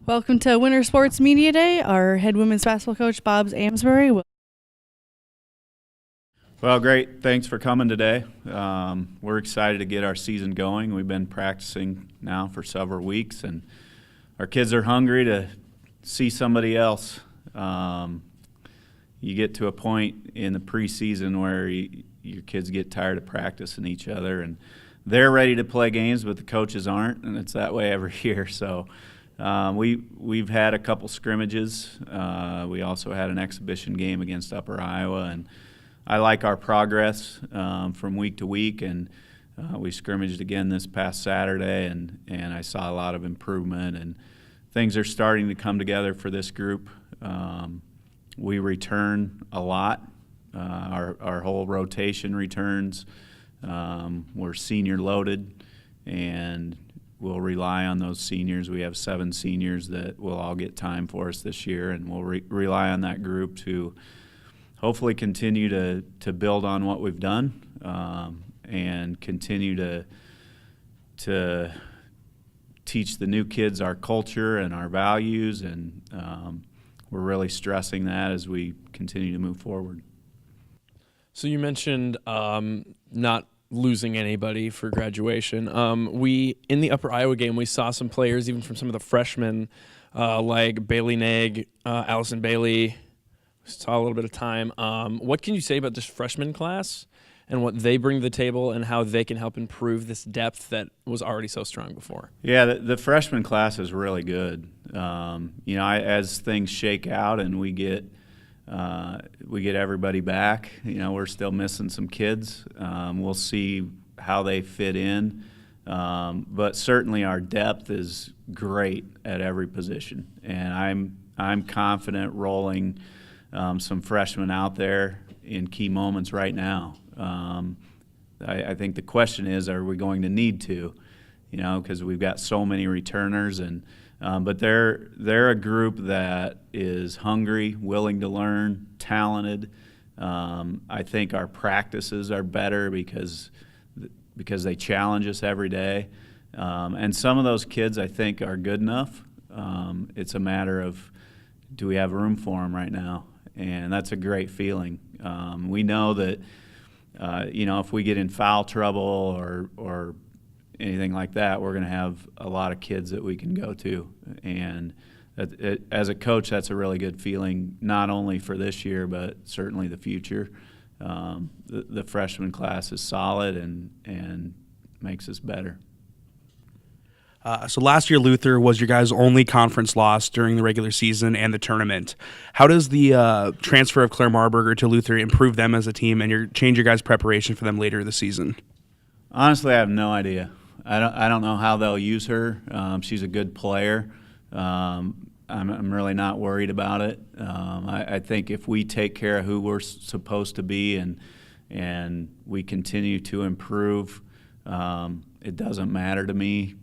Welcome to Winter Sports Media Day. Our head women's basketball coach, Bob's Amsberry. Well, great. Thanks for coming today. We're excited to get our season going. We've been practicing now for several weeks, and our kids are hungry to see somebody else. You get to a point in the preseason where your kids get tired of practicing each other, and they're ready to play games, but the coaches aren't, and it's that way every year. So we've had a couple scrimmages. We also had an exhibition game against Upper Iowa, and I like our progress from week to week, and we scrimmaged again this past Saturday, and I saw a lot of improvement, and things are starting to come together for this group. We return a lot. Our whole rotation returns. We're senior loaded, and we'll rely on those seniors. We have 7 seniors that will all get time for us this year, and we'll rely on that group to hopefully continue to build on what we've done and continue to teach the new kids our culture and our values, and we're really stressing that as we continue to move forward. So you mentioned not losing anybody for graduation. We in the Upper Iowa game, we saw some players, even from some of the freshmen, like Bailey Nag, Allison Bailey. Saw a little bit of time. What can you say about this freshman class and what they bring to the table and how they can help improve this depth that was already so strong before? Yeah, the freshman class is really good. As things shake out and we get everybody back, we're still missing some kids. We'll see how they fit in. But certainly our depth is great at every position, and I'm confident rolling some freshmen out there in key moments right now. I think the question is, are we going to need to? Because we've got so many returners, but they're a group that is hungry, willing to learn, talented. I think our practices are better because they challenge us every day. And some of those kids, I think, are good enough. It's a matter of, do we have room for them right now? And that's a great feeling. We know that, if we get in foul trouble or anything like that, we're going to have a lot of kids that we can go to. And as a coach, that's a really good feeling, not only for this year, but certainly the future. The freshman class is solid and makes us better. So last year, Luther was your guys' only conference loss during the regular season and the tournament. How does the transfer of Claire Marburger to Luther improve them as a team and change your guys' preparation for them later in the season? Honestly, I have no idea. I don't know how they'll use her. She's a good player. I'm really not worried about it. I think if we take care of who we're supposed to be and we continue to improve, it doesn't matter to me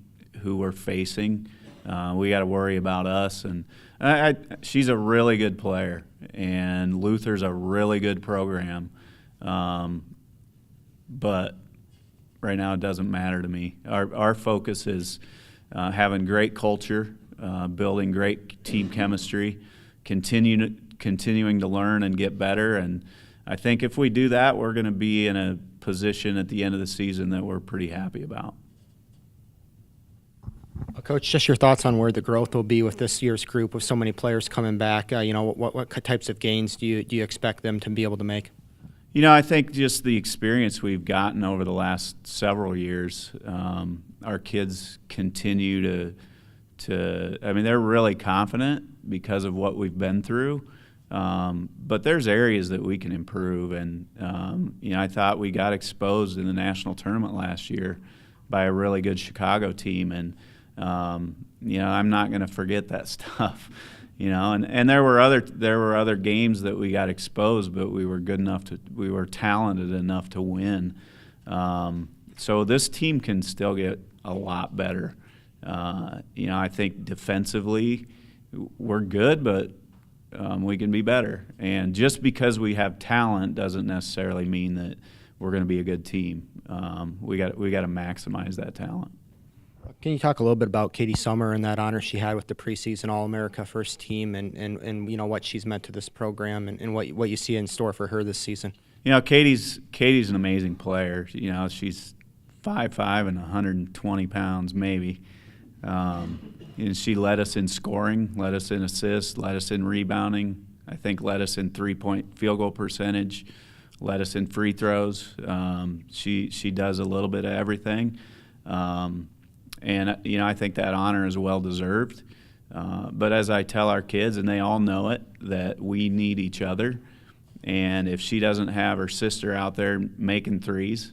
who we're facing. We got to worry about us. And she's a really good player, and Luther's a really good program. But right now it doesn't matter to me. Our focus is having great culture, building great team chemistry, continuing to learn and get better. And I think if we do that, we're going to be in a position at the end of the season that we're pretty happy about. Coach, just your thoughts on where the growth will be with this year's group with so many players coming back. What types of gains do you expect them to be able to make? I think just the experience we've gotten over the last several years, our kids continue they're really confident because of what we've been through. But there's areas that we can improve. And, I thought we got exposed in the national tournament last year by a really good Chicago team. And, I'm not going to forget that stuff. And there were other games that we got exposed, but we were talented enough to win. So this team can still get a lot better. I think defensively we're good, but we can be better. And just because we have talent doesn't necessarily mean that we're going to be a good team. We got to maximize that talent. Can you talk a little bit about Katie Summer and that honor she had with the preseason All-America first team and what she's meant to this program and what you see in store for her this season? Katie's an amazing player. She's 5'5" and 120 pounds maybe. And she led us in scoring, led us in assists, led us in rebounding. I think led us in 3-point field goal percentage, led us in free throws. She does a little bit of everything. And I think that honor is well deserved. But as I tell our kids, and they all know it, that we need each other. And if she doesn't have her sister out there making threes,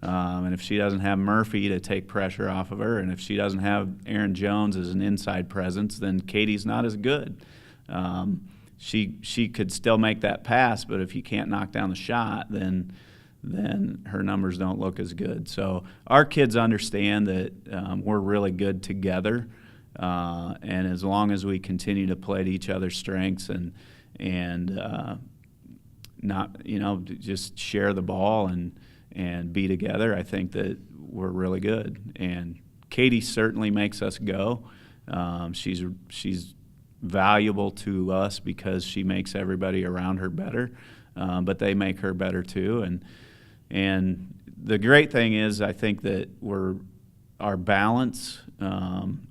and if she doesn't have Murphy to take pressure off of her, and if she doesn't have Aaron Jones as an inside presence, then Katie's not as good. She could still make that pass, but if you can't knock down the shot, then her numbers don't look as good. So our kids understand that we're really good together, and as long as we continue to play to each other's strengths and not just share the ball and be together, I think that we're really good. And Katie certainly makes us go. She's valuable to us because she makes everybody around her better, but they make her better too. And the great thing is, I think that our balance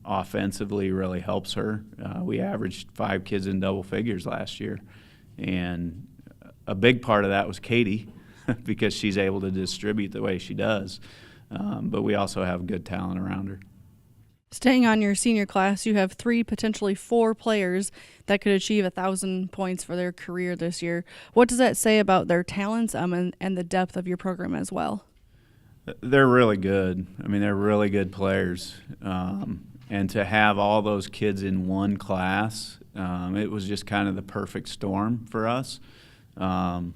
offensively really helps her. We averaged 5 kids in double figures last year, and a big part of that was Katie because she's able to distribute the way she does. But we also have good talent around her. Staying on your senior class, you have 3, potentially 4 players that could achieve 1,000 points for their career this year. What does that say about their talents and the depth of your program as well? They're really good. I mean, they're really good players. And to have all those kids in one class, it was just kind of the perfect storm for us. But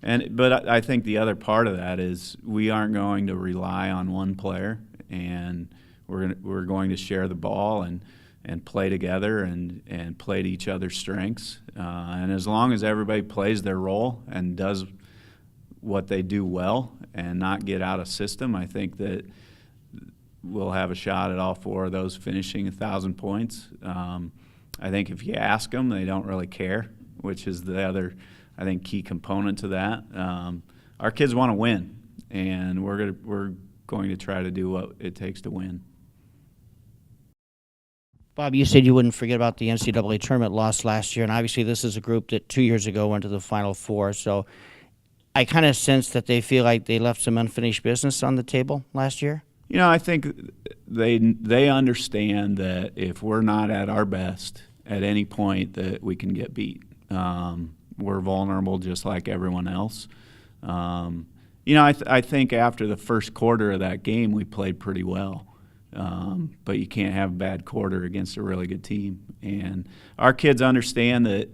I think the other part of that is we aren't going to rely on one player, and we're going to share the ball and play together and play to each other's strengths. And as long as everybody plays their role and does what they do well and not get out of system, I think that we'll have a shot at all 4 of those finishing 1,000 points. I think if you ask them, they don't really care, which is the other, I think, key component to that. Our kids want to win, and we're going to try to do what it takes to win. Bob, you said you wouldn't forget about the NCAA tournament loss last year, and obviously this is a group that 2 years ago went to the Final Four, so I kind of sense that they feel like they left some unfinished business on the table last year. I think they understand that if we're not at our best at any point that we can get beat. We're vulnerable just like everyone else. I think after the first quarter of that game, we played pretty well. But you can't have a bad quarter against a really good team. And our kids understand that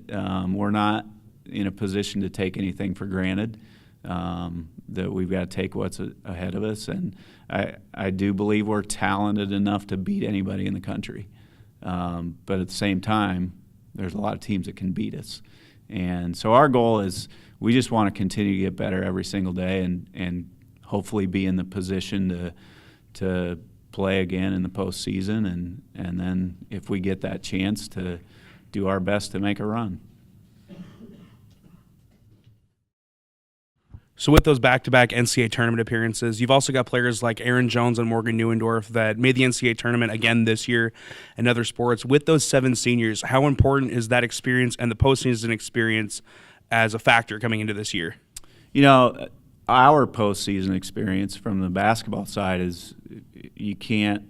we're not in a position to take anything for granted, that we've got to take what's ahead of us. And I do believe we're talented enough to beat anybody in the country. But at the same time, there's a lot of teams that can beat us. And so our goal is we just want to continue to get better every single day and hopefully be in the position to play again in the postseason, and then if we get that chance, to do our best to make a run. So with those back-to-back NCAA tournament appearances, you've also got players like Aaron Jones and Morgan Neuendorf that made the NCAA tournament again this year in other sports. With those 7 seniors, how important is that experience and the postseason experience as a factor coming into this year? Our postseason experience from the basketball side is you can't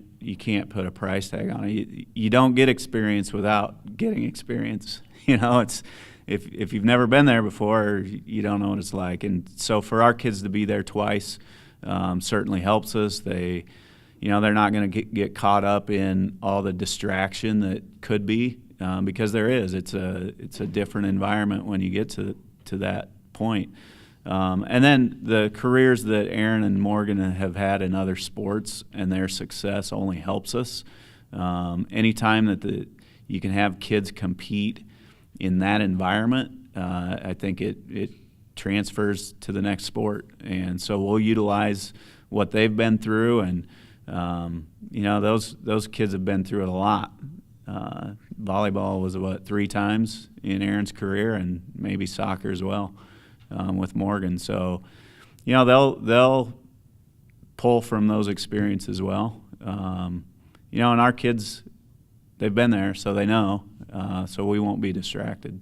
put a price tag on it. You don't get experience without getting experience. It's if you've never been there before, you don't know what it's like. And so for our kids to be there twice certainly helps us. They're not going to get caught up in all the distraction that could be because there is. It's a different environment when you get to that point. And then the careers that Aaron and Morgan have had in other sports and their success only helps us. Anytime that you can have kids compete in that environment, I think it transfers to the next sport. And so we'll utilize what they've been through and those kids have been through it a lot. Volleyball was 3 times in Aaron's career, and maybe soccer as well with Morgan. So, they'll pull from those experiences as well. And our kids, they've been there, so they know. So we won't be distracted.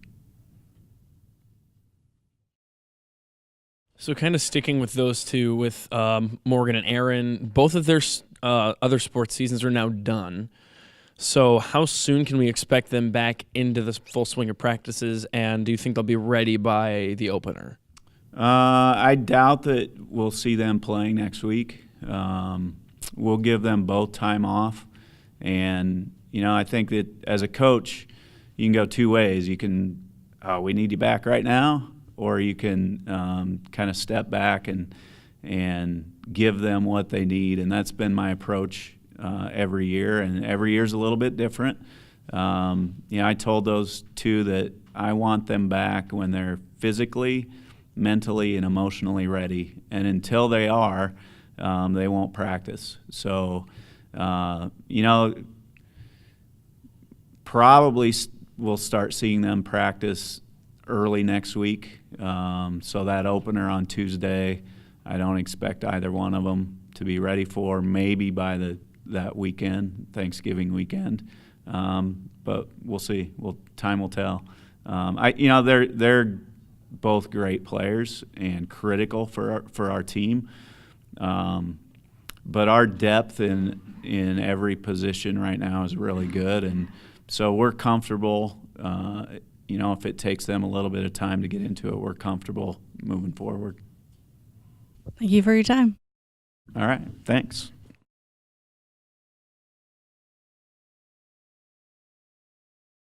So kind of sticking with those two, with Morgan and Aaron, both of their other sports seasons are now done. So how soon can we expect them back into the full swing of practices, and do you think they'll be ready by the opener? I doubt that we'll see them playing next week. We'll give them both time off. And, I think that as a coach, you can go 2 ways. You can, we need you back right now, or you can kind of step back and give them what they need. And that's been my approach every year, and every year's a little bit different. I told those 2 that I want them back when they're physically, mentally, and emotionally ready. And until they are, they won't practice. So, probably we'll start seeing them practice early next week. So that opener on Tuesday, I don't expect either one of them to be ready for, maybe by that weekend, Thanksgiving weekend. But we'll see. Time will tell. They're both great players and critical for our team. But our depth in every position right now is really good, and so we're comfortable. If it takes them a little bit of time to get into it, we're comfortable moving forward. Thank you for your time. All right. Thanks.